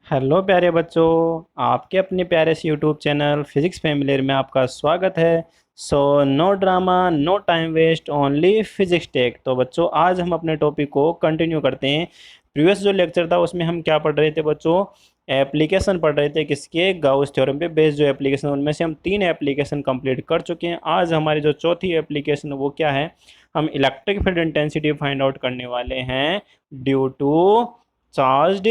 Hello प्यारे बच्चों। आपके अपने प्यारे से यूट्यूब चैनल फिजिक्स फैमिलियर में आपका स्वागत है। So no drama, no time waste, only physics tech. तो बच्चों, आज हम अपने टॉपिक को कंटिन्यू करते हैं। प्रीवियस जो लेक्चर था उसमें हम क्या पढ़ रहे थे बच्चों? एप्लीकेशन पढ़ रहे थे। किसके? गाउस थ्योरम पे बेस्ड जो एप्लीकेशन, उनमें से हम 3 एप्लीकेशन कंप्लीट कर चुके हैं। आज हमारी जो चौथी एप्लीकेशन वो क्या है? हम electric field intensity find out करने वाले हैं due to charged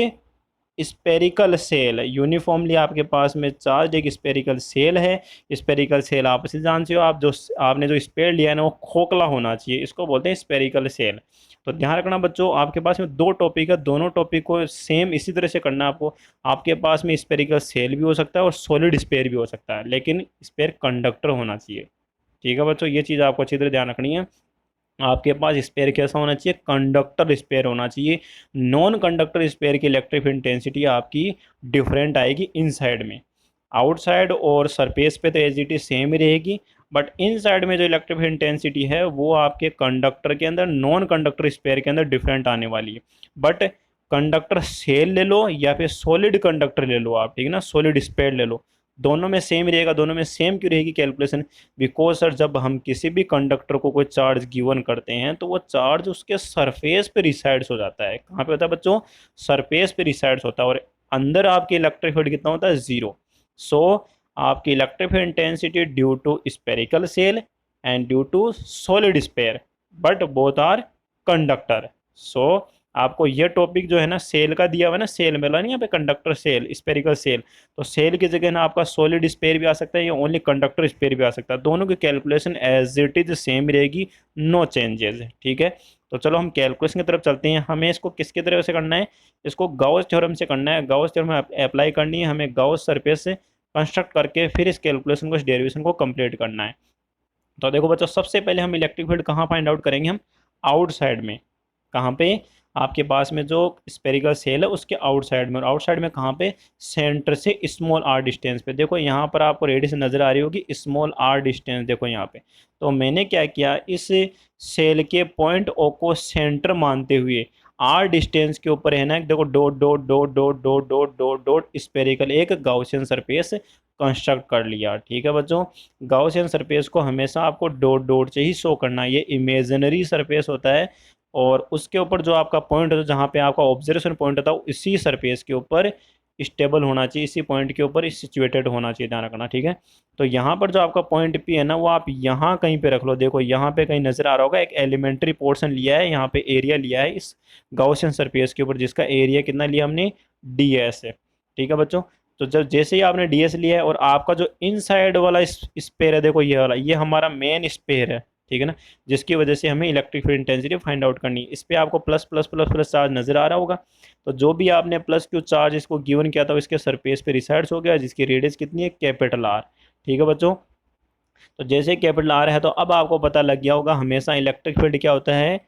spherical shell. Uniformly आपके पास में चार्ज एक स्पेरिकल सेल है। स्पेरिकल सेल आप इसे जानते हो, आप जो आपने जो स्पेयर लिया है ना वो खोखला होना चाहिए, इसको बोलते हैं स्पेरिकल सेल। तो ध्यान रखना बच्चों, आपके पास में दो टॉपिक है, दोनों टॉपिक को सेम इसी तरह से करना है आपको। आपके पास में स्पेरिकल सेल भी हो सकता है और सॉलिड स्पेयर भी हो सकता है, लेकिन स्पेयर कंडक्टर होना चाहिए। ठीक है बच्चों, ये चीज़ आपको अच्छी तरह ध्यान रखनी है। आपके पास स्पेयर कैसा होना चाहिए? कंडक्टर स्पेयर होना चाहिए। नॉन कंडक्टर स्पेयर की इलेक्ट्रिक इंटेंसिटी आपकी डिफरेंट आएगी इनसाइड में। आउटसाइड और सरफेस पे तो एज इट इज सेम ही रहेगी, बट इनसाइड में जो इलेक्ट्रिक इंटेंसिटी है वो आपके कंडक्टर के अंदर, नॉन कंडक्टर स्पेयर के अंदर डिफरेंट आने वाली है। बट कंडक्टर सेल ले लो या फिर सॉलिड कंडक्टर ले लो आप, ठीक है ना, सॉलिड स्पेयर ले लो, दोनों में सेम रहेगा। दोनों में सेम क्यों रहेगी कैलकुलेशन? बिकॉज सर, जब हम किसी भी कंडक्टर को कोई चार्ज गिवन करते हैं तो वो चार्ज उसके सरफेस पे रिसाइड्स हो जाता है। कहाँ पे होता है बच्चों? सरफेस पे रिसाइड्स होता है, और अंदर आपके इलेक्ट्रिक फील्ड कितना होता है? जीरो। सो आपकी electric field intensity due to spherical shell and due to solid sphere, but both are conductor. So आपको ये टॉपिक जो है ना सेल का दिया हुआ है ना, सेल मिला नहीं यहाँ पे, कंडक्टर सेल, स्पेरिकल सेल। तो सेल की जगह ना आपका सॉलिड स्पेयर भी आ सकता है या ओनली कंडक्टर स्पेयर भी आ सकता है। दोनों की calculation as it is same रहेगी, नो चेंजेस। ठीक है, तो चलो हम कैलकुलेशन की तरफ चलते हैं। हमें इसको किसके तरह से करना है? इसको गाउस थ्योरम से करना है। गाउस थ्योरम अप्लाई करनी है हमें, गाउस सरफेस से कंस्ट्रक्ट करके फिर इस कैलकुलेशन को, इस डेरिवेशन को कंप्लीट करना है। तो देखो बच्चों, सबसे पहले हम इलेक्ट्रिक फील्ड कहाँ फाइंड आउट करेंगे? हम आउटसाइड में। कहाँ पे? आपके पास में जो स्पेरिकल सेल है उसके आउटसाइड में। और आउटसाइड में कहाँ पे? सेंटर से स्मॉल आर डिस्टेंस पे। देखो यहाँ पर आपको रेडियस नजर आ रही होगी, स्मॉल आर डिस्टेंस देखो यहाँ पे। तो मैंने क्या किया, इस सेल के पॉइंट ओ को सेंटर मानते हुए आर डिस्टेंस के ऊपर है ना, देखो dot dot dot dot dot dot dot dot spherical एक गाउसियन सरफेस कंस्ट्रक्ट कर लिया। ठीक है बच्चों, गाउसियन सरफेस को हमेशा आपको डॉट डॉट से ही शो करना है, ये इमेजिनरी सरफेस होता है। और उसके ऊपर जो आपका पॉइंट होता है, जहाँ पे आपका ऑब्जर्वेशन पॉइंट होता है, इसी सरफेस के ऊपर स्टेबल होना चाहिए, इसी पॉइंट के ऊपर सिचुएटेड होना चाहिए, ध्यान रखना। ठीक है, तो यहाँ पर जो आपका पॉइंट पी है ना वो आप यहाँ कहीं पे रख लो। देखो यहाँ पे कहीं नजर आ रहा होगा, एक एलिमेंट्री पोर्शन लिया है, यहाँ पे एरिया लिया है इस गाउसियन सरफेस के ऊपर, जिसका एरिया कितना लिया हमने? ds है। ठीक है बच्चों, तो जब जैसे ही आपने ds लिया है और आपका जो इनसाइड वाला स्पेयर है, देखो ये वाला, ये हमारा मेन स्पेयर है। ठीक है ना, जिसकी वजह से हमें electric field intensity find out करनी है। इस पे आपको plus plus plus plus charge नजर आ रहा होगा। तो जो भी आपने प्लस क्यू चार्ज इसको गिवन किया था, इसके सरफेस पे रिसाइड्स हो गया, जिसकी रेडियस कितनी है? Capital R. ठीक है बच्चों, तो जैसे कैपिटल आर है तो अब आपको पता लग गया होगा हमेशा इलेक्ट्रिक फील्ड क्या होता है?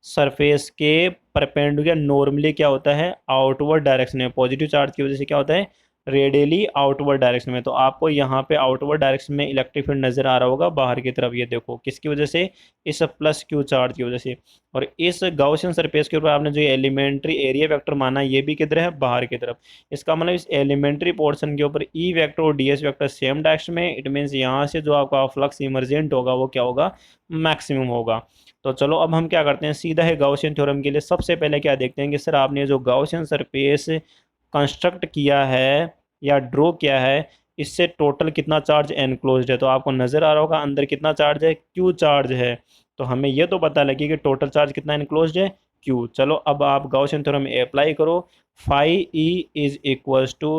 सरफेस के परपेंडिकुलर नॉर्मली क्या होता है? आउटवर्ड डायरेक्शन में। पॉजिटिव चार्ज की वजह से क्या होता है? रेडियली आउटवर्ड डायरेक्शन में। तो आपको यहाँ पे आउटवर्ड डायरेक्शन में इलेक्ट्रिक फील्ड नजर आ रहा होगा बाहर की तरफ, ये देखो किसकी वजह से? इस प्लस क्यू चार्ज की वजह से। और इस गाउसियन सरफेस के ऊपर आपने जो एलिमेंट्री एरिया वेक्टर माना, ये भी किधर है? बाहर की तरफ। इसका मतलब इस एलिमेंट्री पोर्शन के ऊपर ई वेक्टर और D S vector same direction में। इट मीन्स यहाँ से जो आपका फ्लक्स इमरजेंट होगा वो क्या होगा? मैक्सिमम होगा। तो चलो अब हम क्या करते हैं, सीधा है गाउसियन थ्योरम के लिए। सबसे पहले क्या देखते हैं कि सर आपने जो गाउसियन सरफेस कंस्ट्रक्ट किया है या ड्रॉ किया है, इससे टोटल कितना चार्ज एनक्लोज्ड है? तो आपको नजर आ रहा होगा अंदर कितना चार्ज है? क्यू चार्ज है। तो हमें ये तो पता लगे कि टोटल चार्ज कितना एनक्लोज्ड है? क्यू। चलो अब आप गाउसियन थ्योरम अप्लाई करो। Phi E is equals to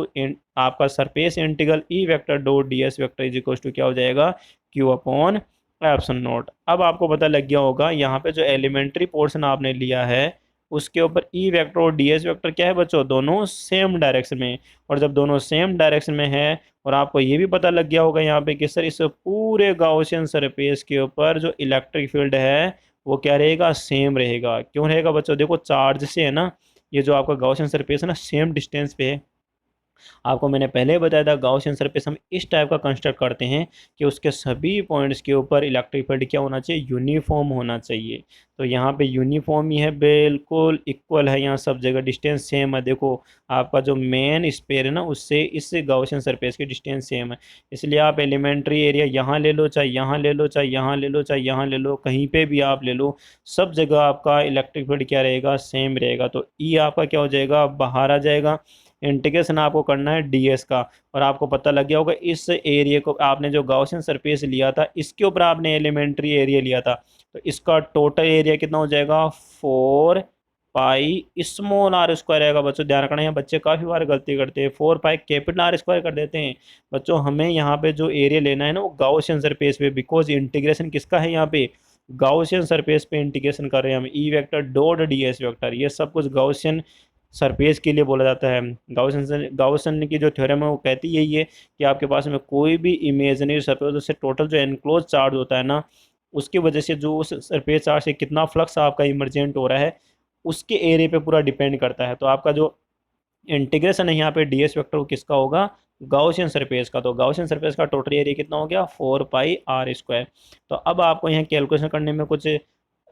आपका surface integral E vector dot D S vector is equals to क्या हो जाएगा? Q upon epsilon naught. अब आपको पता लग गया होगा यहाँ पे जो एलिमेंट्री पोर्शन आपने लिया है उसके ऊपर ई वेक्टर और डी एस वेक्टर क्या है बच्चों? दोनों सेम डायरेक्शन में। और जब दोनों सेम डायरेक्शन में है, और आपको ये भी पता लग गया होगा यहाँ पे कि सर इस पूरे गाउसियन सरफेस के ऊपर जो इलेक्ट्रिक फील्ड है वो क्या रहेगा? सेम रहेगा। क्यों रहेगा बच्चों? देखो चार्ज से है ना, ये जो आपका गाउसियन सरफेस है ना सेम डिस्टेंस पे है, आपको मैंने पहले ही बताया था गाउसियन सरफेस हम इस टाइप का कंस्ट्रक्ट करते हैं कि उसके सभी पॉइंट्स के ऊपर इलेक्ट्रिक फील्ड क्या होना चाहिए, यूनिफॉर्म होना चाहिए। तो यहाँ पे यूनिफॉर्म ही है, बिल्कुल इक्वल है, यहाँ सब जगह डिस्टेंस सेम है। देखो आपका जो मेन स्पेयर है ना उससे इस गाउसियन सरफेस की डिस्टेंस सेम है। इसलिए आप एलिमेंट्री एरिया यहाँ ले लो, चाहे यहाँ ले लो, चाहे यहाँ ले लो, चाहे यहाँ ले लो, कहीं पे भी आप ले लो, सब जगह आपका इलेक्ट्रिक फील्ड क्या रहेगा, सेम रहेगा। तो ई आपका क्या हो जाएगा, बाहर आ जाएगा। इंटीग्रेशन आपको करना है डीएस का, और आपको पता लग गया होगा इस एरिया को आपने जो गाउसियन सरफेस लिया था इसके ऊपर आपने एलिमेंट्री एरिया लिया था, तो इसका टोटल एरिया कितना हो जाएगा, 4 पाई स्मॉल आर स्क्वायर आएगा। बच्चों ध्यान रखना है, बच्चे काफ़ी बार गलती करते हैं, 4 पाई कैपिटल आर स्क्वायर कर देते हैं। बच्चों हमें यहाँ पे जो एरिया लेना है ना वो गाउसियन सरफेस पे, बिकॉज इंटीग्रेशन किसका है यहाँ पे, गाउसियन सरफेस पे इंटीग्रेशन कर रहे हैं हम। ई vector dot D S vector, ये सब कुछ गाउसियन सरफेस के लिए बोला जाता है। गाउसन की जो थ्योरम है वो कहती यही है कि आपके पास में कोई भी इमेजिनरी सरफेस, उससे टोटल जो एनक्लोज चार्ज होता है ना, उसकी वजह से जो उस सरफेस चार्ज से कितना फ्लक्स आपका इमरजेंट हो रहा है उसके एरिया पे पूरा डिपेंड करता है। तो आपका जो इंटीग्रेशन है यहाँ पे डीएस वेक्टर किसका होगा, गाउसियन सरफेस का। तो गाउसियन सरफेस का टोटल एरिया कितना हो गया, 4 पाई आर स्क्वायर। तो अब आपको यहाँ कैलकुलेशन करने में कुछ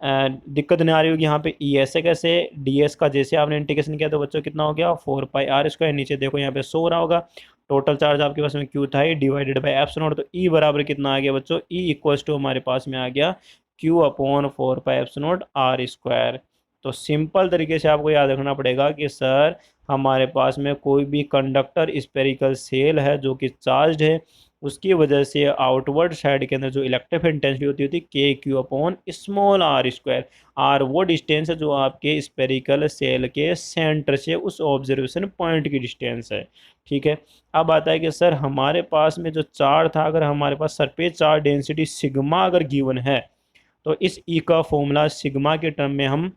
दिक्कत नहीं आ रही होगी। यहाँ पे ई ऐसे कैसे, डी एस का जैसे आपने इंटीग्रेशन किया तो बच्चों कितना हो गया, 4 पाई आर स्क्वायर। नीचे देखो यहाँ पे सो रहा होगा टोटल चार्ज आपके पास में क्यू था ही डिवाइडेड बाई एप्सिलॉन। तो ई बराबर कितना आ गया बच्चों, ई इक्वल्स टू हमारे पास में आ गया Q upon 4 pi epsilon R square. तो सिंपल तरीके से आपको याद रखना पड़ेगा कि सर हमारे पास में कोई भी कंडक्टर स्पेरिकल सेल है जो कि चार्ज है, उसकी वजह से आउटवर्ड साइड के अंदर जो इलेक्ट्रिक इंटेंसिटी होती थी K Q upon small R square. R वो डिस्टेंस है जो आपके स्पेरिकल सेल के सेंटर से उस ऑब्जर्वेशन पॉइंट की डिस्टेंस है। ठीक है, अब आता है कि सर हमारे पास में जो चार्ज था, अगर हमारे पास सरफेस चार्ज डेंसिटी सिग्मा अगर गिवन है तो इस ई का फॉर्मूला सिग्मा के टर्म में हम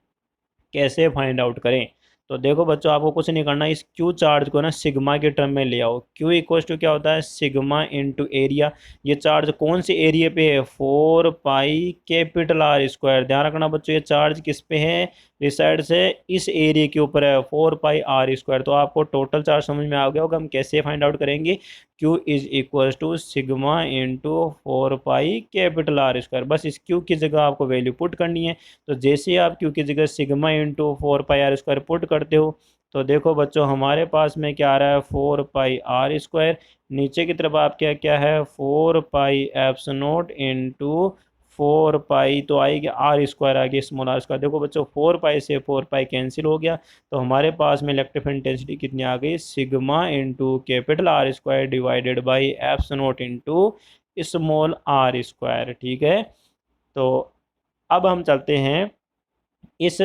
कैसे फाइंड आउट करें। तो देखो बच्चों आपको कुछ नहीं करना, इस क्यू चार्ज को ना सिग्मा के टर्म में ले आओ। क्यू इक्वल टू क्या होता है, सिग्मा इनटू एरिया। ये चार्ज कौन से एरिया पे है, 4 पाई कैपिटल आर स्क्वायर। ध्यान रखना बच्चों ये चार्ज किस पे है, रिसाइड से इस एरिया के ऊपर है, 4 पाई आर स्क्वायर। तो आपको टोटल चार्ज समझ में आ गया होगा, हम कैसे फाइंड आउट करेंगे, Q is equal to sigma into 4 pi capital R square. बस इस Q की जगह आपको वैल्यू पुट करनी है। तो जैसे ही आप Q की जगह sigma into 4 pi R square put करते हो तो देखो बच्चों हमारे पास में क्या आ रहा है, 4 पाई आर स्क्वायर। नीचे की तरफ आप क्या क्या है, 4 पाई एप्सिलॉन इंटू 4 पाई, तो आएगी आर स्क्वायर, आ गया स्मॉल आर स्क्वायर। देखो बच्चों 4 पाई से 4 पाई कैंसिल हो गया, तो हमारे पास में इलेक्ट्रिक इंटेंसिटी कितनी आ गई, sigma into capital R square divided by epsilon into small R square. ठीक है, तो अब हम चलते हैं इस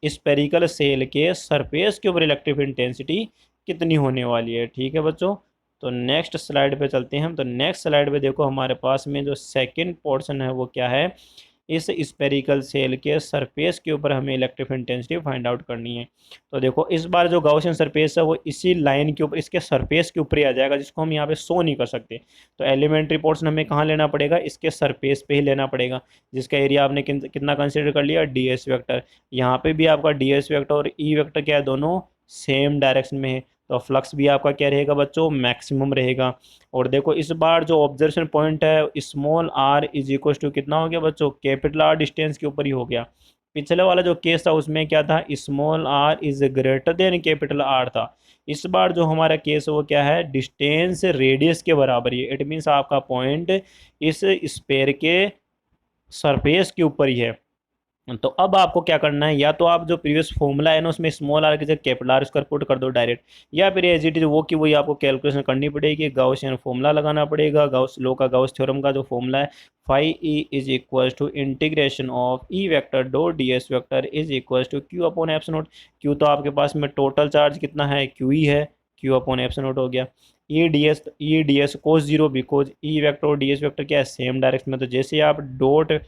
स्पेरिकल सेल के सरफेस के ऊपर इलेक्ट्रिक इंटेंसिटी कितनी होने वाली है। ठीक है बच्चों, तो नेक्स्ट स्लाइड पे चलते हैं हम। तो नेक्स्ट स्लाइड पे देखो हमारे पास में जो सेकंड पोर्शन है वो क्या है, इस स्पेरिकल सेल के सरफेस के ऊपर हमें इलेक्ट्रिक इंटेंसिटी फाइंड आउट करनी है। तो देखो इस बार जो गाउसियन सरफेस है वो इसी लाइन के ऊपर, इसके सरफेस के ऊपर ही आ जाएगा, जिसको हम यहाँ पे शो नहीं कर सकते। तो एलिमेंट्री पोर्शन हमें कहाँ लेना पड़ेगा, इसके सरफेस पे ही लेना पड़ेगा, जिसका एरिया आपने कितना कंसिडर कर लिया, डी एस वेक्टर। यहाँ पे भी आपका डी एस वेक्टर और ई वेक्टर क्या है, दोनों सेम डायरेक्शन में है। तो फ्लक्स भी आपका क्या रहेगा बच्चों, मैक्सिमम रहेगा। और देखो इस बार जो ऑब्जर्वेशन पॉइंट है small R is equal to कितना हो गया बच्चों, कैपिटल आर डिस्टेंस के ऊपर ही हो गया। पिछले वाला जो केस था उसमें क्या था, small R is greater than capital R था। इस बार जो हमारा केस है वो क्या है, डिस्टेंस रेडियस के बराबर ही है। इट मीन्स आपका पॉइंट इस स्पेयर के सरफेस के ऊपर ही है। तो अब आपको क्या करना है, या तो आप जो प्रीवियस फॉर्मूला है ना उसमें स्मॉल आर की जगह कैपिटल आर स्क्वायर पुट कर दो डायरेक्ट, या फिर एज इट इज वो की वही आपको कैलकुलेशन करनी पड़ेगी, गाउसियन फॉर्मूला लगाना पड़ेगा, गाउस लॉ का, गाउस थ्योरम का जो फॉर्मूला है, phi E is equal to integration of E vector dot D S vector is equal to Q upon epsilon naught. Q तो आपके पास में टोटल चार्ज कितना है, क्यू ही है, क्यू अपॉन एप्सिलॉन नॉट हो गया। E D S cos zero, because E vector और डी एस वेक्टर क्या है, सेम डायरेक्शन में। तो जैसे आप डॉट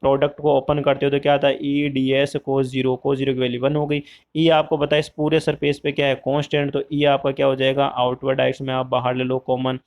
प्रोडक्ट को ओपन करते हो तो क्या आता है, E D S cos zero की वैल्यू 1 हो गई। ई आपको पता है इस पूरे सरफेस पे क्या है, कांस्टेंट। तो ई आपका क्या हो जाएगा, आउटवर्ड डायरेक्शन में आप बाहर ले लो कॉमन।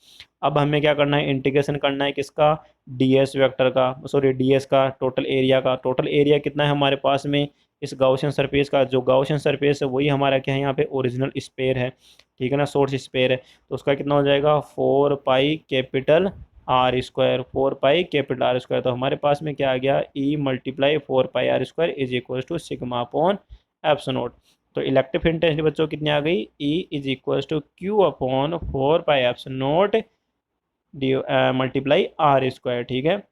अब हमें क्या करना है, इंटीग्रेशन करना है किसका, डी एस वेक्टर का, सॉरी डी एस का, टोटल एरिया का। टोटल एरिया कितना है हमारे पास में, इस गाउसियन सरफेस का, जो गाउसियन सरफेस है वही हमारा क्या है यहाँ पे ओरिजिनल स्पेयर है, ठीक है ना, सोर्स स्पेयर है। तो उसका कितना हो जाएगा 4 pi capital R square, 4 pi capital R square. तो हमारे पास में क्या आ गया, E×4 pi R square is equal to sigma upon epsilon naught. तो इलेक्ट्रिक फील्ड इंटेंसिटी बच्चों कितनी आ गई, E = Q/4 pi epsilon naught D ×R square, ठीक है।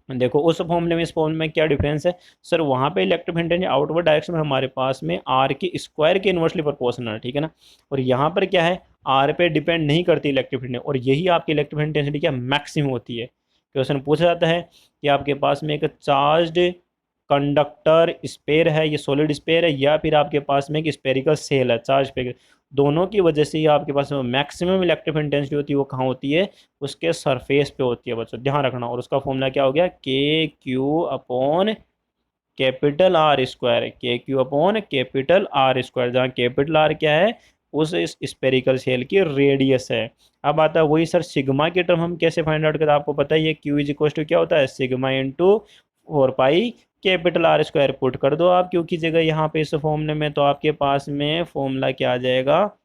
देखो उस फॉर्मूले में इस फॉर्मूले में क्या डिफरेंस है सर, वहाँ पे electric field intensity outward direction में हमारे पास में आर के स्क्वायर के इन्वर्सली प्रोपोर्शनल है, ठीक है ना। और यहाँ पर क्या है, आर पे डिपेंड नहीं करती इलेक्ट्रिक फील्ड, और यही आपकी इलेक्ट्रिक फील्ड इंटेंसिटी क्या मैक्सिमम होती है। क्वेश्चन पूछा जाता है कि आपके पास में एक चार्ज्ड कंडक्टर स्पेयर है, ये सॉलिड स्पेयर है, या फिर आपके पास में एक स्पेरिकल सेल है चार्ज पे, दोनों की वजह से ही आपके पास मैक्सिमम इलेक्ट्रिक इंटेंसिटी होती है, वो कहाँ होती है, उसके सरफेस पे होती है बच्चों, ध्यान रखना। और उसका फॉर्मूला क्या हो गया, KQ/कैपिटल R स्क्वायर, KQ/कैपिटल R स्क्वायर, जहाँ कैपिटल आर क्या है, उस स्पेरिकल शेल की रेडियस है। अब आता है वही सर, सिग्मा की टर्म हम कैसे फाइंड आउट करते हैं, आपको पता है ये Q इज इक्वल टू क्या होता है, sigma into 4 pi capital R square. Put कर दो आप Q की जगह यहाँ पे इस फॉर्मूले में, तो आपके पास में फॉर्मूला क्या आ जाएगा,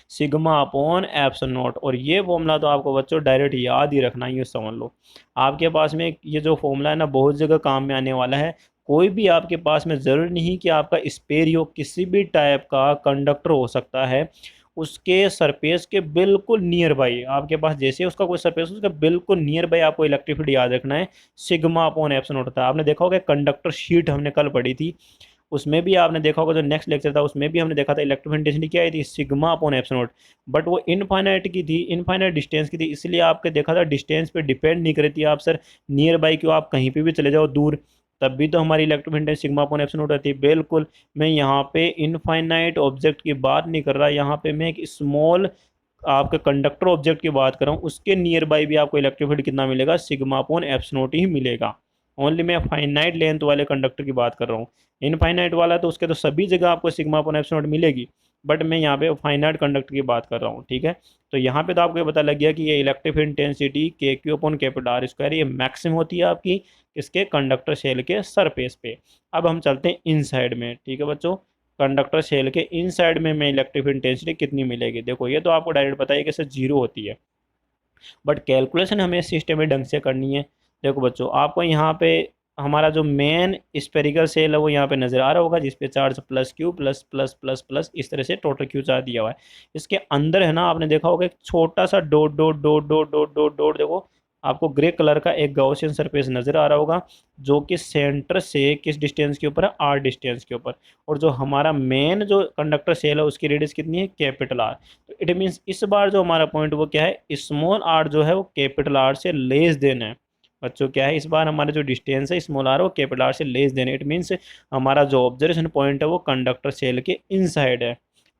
सिग्मा अपॉन एप्सिलॉन नॉट। और ये फॉर्मूला तो आपको बच्चों डायरेक्ट याद ही रखना, ये समझ लो। आपके पास में ये जो फॉर्मूला है ना, बहुत जगह काम में आने वाला है। कोई भी आपके पास में ज़रूरी नहीं कि आपका स्पेयर हो, किसी भी टाइप का कंडक्टर हो सकता है, उसके सरफेस के बिल्कुल नियर बाई आपके पास, जैसे उसका कोई सरफेस उसका बिल्कुल नियर बाई आपको इलेक्ट्रिक फील्ड याद रखना है, सिग्मा अपॉन एप्सिलॉन नॉट होता है। आपने देखा होगा कंडक्टर शीट हमने कल पढ़ी थी, उसमें भी आपने देखा होगा, जो नेक्स्ट लेक्चर था उसमें भी हमने देखा था इलेक्ट्रिक इंटेंसिटी क्या आई थी, sigma upon epsilon not. But वो इनफाइनाइट की थी, इनफाइनाइट डिस्टेंस की थी, इसलिए आपके देखा था डिस्टेंस पे डिपेंड नहीं करती। आप सर नियर बाई क्यों, आप कहीं पे भी चले जाओ दूर, तब भी तो हमारी electric intensity sigma upon epsilon not रहती है। बिल्कुल, मैं यहाँ पे इनफाइनाइट ऑब्जेक्ट की बात नहीं कर रहा, यहाँ पे मैं एक स्मॉल आपके कंडक्टर ऑब्जेक्ट की बात कर रहा हूँ, उसके नियर बाई भी आपको इलेक्ट्रिक फील्ड कितना मिलेगा, सिग्मा अपॉन एप्सिलॉन नॉट ही मिलेगा। ओनली मैं फाइनाइट लेंथ वाले कंडक्टर की बात कर रहा हूँ, इनफाइनाइट वाला तो उसके तो सभी जगह आपको सिग्मा अपॉन एप्सिलॉन नॉट मिलेगी, बट मैं यहाँ पे फाइनाइट कंडक्टर की बात कर रहा हूँ, ठीक है। तो यहाँ पे तो आपको ये पता लग गया कि ये इलेक्ट्रिक इंटेंसिटी KQ/कैपिटल R स्क्वायर ये मैक्सिमम होती है आपकी इसके कंडक्टर शेल के सरफेस पे। अब हम चलते हैं इन साइड में, ठीक है बच्चों, कंडक्टर शेल के इन साइड में इलेक्ट्रिक इंटेंसिटी कितनी मिलेगी। देखो ये तो आपको डायरेक्ट पता है कि सर जीरो होती है, बट कैलकुलेशन हमें सिस्टम में ढंग से करनी है। देखो बच्चों, आपको यहाँ पे हमारा जो मेन स्पेरिकल सेल है वो यहाँ पे नज़र आ रहा होगा, जिसपे charge plus Q plus plus plus plus इस तरह से टोटल क्यू चार्ज दिया हुआ है। इसके अंदर है ना, आपने देखा होगा एक छोटा सा dot dot dot dot dot dot dot, देखो आपको ग्रे कलर का एक गॉसियन सरफेस नज़र आ रहा होगा, जो कि सेंटर से किस डिस्टेंस के ऊपर है, R डिस्टेंस के ऊपर। और जो हमारा मेन जो कंडक्टर सेल है उसकी रेडियस कितनी है, कैपिटल R। तो इट मीन्स इस बार जो हमारा पॉइंट वो क्या है, स्मॉल r जो है वो कैपिटल R से लेस देन है। बच्चों क्या है, इस बार हमारा जो डिस्टेंस है स्मॉल r वो कैपिटल R से लेस देन है। इट मीन्स हमारा जो ऑब्जर्वेशन पॉइंट है वो कंडक्टर सेल के इनसाइड है,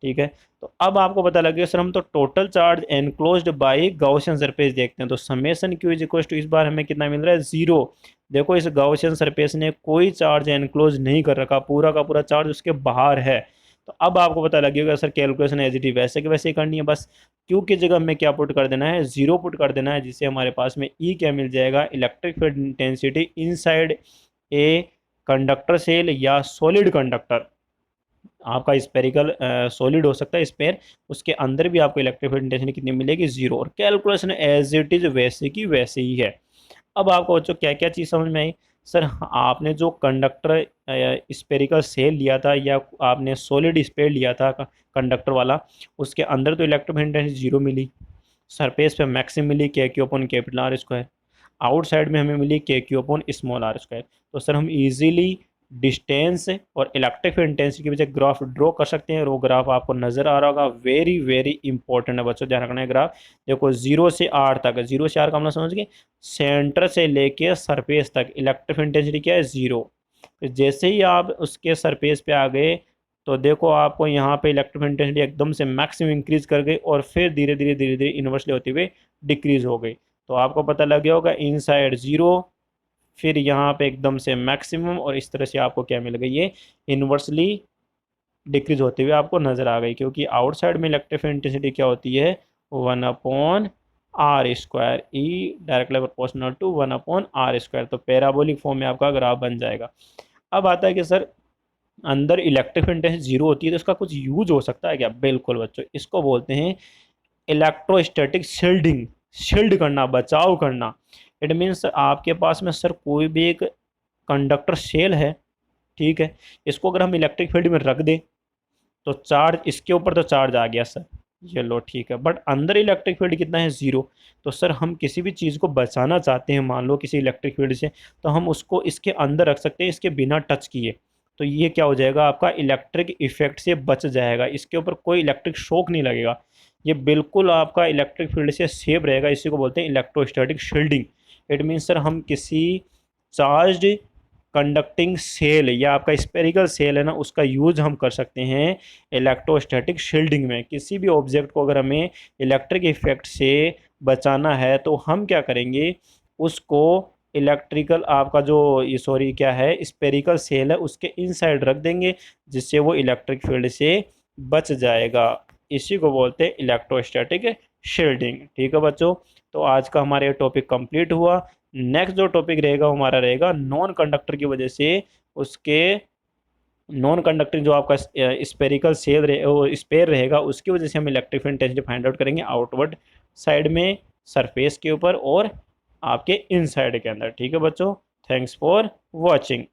ठीक है। तो अब आपको पता लग गया सर, हम तो total charge enclosed by Gaussian surface देखते हैं, तो summation Q is equal to इस बार हमें कितना मिल रहा है, जीरो। देखो इस गॉसियन सरफेस ने कोई चार्ज एनक्लोज नहीं कर रखा, पूरा का पूरा चार्ज उसके बाहर है। तो अब आपको पता लगेगा sir calculation as it is वैसे के वैसे ही करनी है, बस क्यू की जगह हमें क्या पुट कर देना है, जीरो पुट कर देना है, जिससे हमारे पास में ई क्या मिल जाएगा, electric field intensity inside a conductor shell या सॉलिड कंडक्टर। आपका स्पेरिकल सॉलिड हो सकता है स्पेयर, उसके अंदर भी आपको इलेक्ट्रिक फील्ड इंटेंसिटी कितनी मिलेगी, जीरो। और कैलकुलेशन एज इट इज वैसे की वैसे ही है। अब आपको बच्चों क्या क्या चीज़ समझ में आई सर, आपने जो कंडक्टर स्पेरिकल सेल लिया था या आपने सॉलिड स्पेयर लिया था कंडक्टर वाला, उसके अंदर तो इलेक्ट्रिक फील्ड इंटेंसिटी जीरो मिली, सरफेस पे मैक्सिमम मिली KQ/कैपिटल R स्क्वायर, आउटसाइड में हमें मिली KQ/स्मॉल r स्क्वायर। तो सर हम इजीली डिस्टेंस और इलेक्ट्रिक फील्ड इंटेंसिटी के बीच एक ग्राफ ड्रॉ कर सकते हैं, और वो ग्राफ आपको नजर आ रहा होगा, वेरी वेरी इंपॉर्टेंट है बच्चों, ध्यान रखना है ग्राफ। देखो 0 से R तक, 0 से R का मतलब समझ गए, सेंटर से लेके सरफेस तक इलेक्ट्रिक फील्ड इंटेंसिटी क्या है, जीरो। तो जैसे ही आप उसके सरफेस पे आ गए, तो देखो आपको यहाँ पे इलेक्ट्रिक फील्ड इंटेंसिटी एकदम से मैक्सिमम इंक्रीज कर गई, और फिर धीरे धीरे धीरे धीरे इन्वर्सली होते हुए डिक्रीज हो गई। तो आपको पता लग गया होगा इनसाइड जीरो, फिर यहाँ पे एकदम से मैक्सिमम, और इस तरह से आपको क्या मिल गई, ये इन्वर्सली डिक्रीज होते हुए आपको नजर आ गई, क्योंकि आउटसाइड में इलेक्ट्रिक फील्ड इंटेंसिटी क्या होती है, 1/R square, E directly proportional to 1/R square. तो पैराबोलिक फॉर्म में आपका ग्राफ बन जाएगा। अब आता है कि सर अंदर इलेक्ट्रिक फील्ड इंटेंसिटी जीरो होती है तो इसका कुछ यूज हो सकता है क्या? बिल्कुल बच्चों, इसको बोलते हैं इलेक्ट्रोस्टैटिक शील्डिंग। शील्ड करना, बचाव करना। इट मीन्स आपके पास में सर कोई भी एक कंडक्टर सेल है, ठीक है, इसको अगर हम इलेक्ट्रिक फील्ड में रख दें तो चार्ज इसके ऊपर तो चार्ज आ गया सर, ये लो ठीक है, बट अंदर इलेक्ट्रिक फील्ड कितना है? जीरो। तो सर हम किसी भी चीज़ को बचाना चाहते हैं, मान लो किसी इलेक्ट्रिक फील्ड से, तो हम उसको इसके अंदर रख सकते हैं इसके बिना टच किए। तो ये क्या हो जाएगा? आपका इलेक्ट्रिक इफेक्ट से बच जाएगा, इसके ऊपर कोई इलेक्ट्रिक शॉक नहीं लगेगा, ये बिल्कुल आपका इलेक्ट्रिक फील्ड से सेफ रहेगा। इसी को बोलते हैं electrostatic shielding. It means sir हम किसी चार्ज कंडक्टिंग सेल या आपका स्पेरिकल सेल है ना, उसका यूज हम कर सकते हैं इलेक्ट्रोस्टैटिक शील्डिंग में। किसी भी ऑब्जेक्ट को अगर हमें इलेक्ट्रिक इफेक्ट से बचाना है तो हम क्या करेंगे, उसको इलेक्ट्रिकल आपका जो ये सॉरी क्या है स्पेरिकल सेल है उसके इनसाइड रख देंगे, जिससे वो इलेक्ट्रिक फील्ड से बच जाएगा। इसी को बोलते हैं इलेक्ट्रोस्टैटिक शील्डिंग। ठीक है बच्चों, तो आज का हमारा ये टॉपिक कंप्लीट हुआ। नेक्स्ट जो टॉपिक रहेगा वो हमारा रहेगा नॉन कंडक्टर की वजह से उसके नॉन कंडक्टिंग जो आपका स्पेरिकल सेल रहे वो स्पेयर रहेगा उसकी वजह से हम electric field intensity find out करेंगे आउटवर्ड साइड में, सरफेस के ऊपर और आपके इनसाइड के अंदर। ठीक है बच्चों, थैंक्स फॉर वॉचिंग।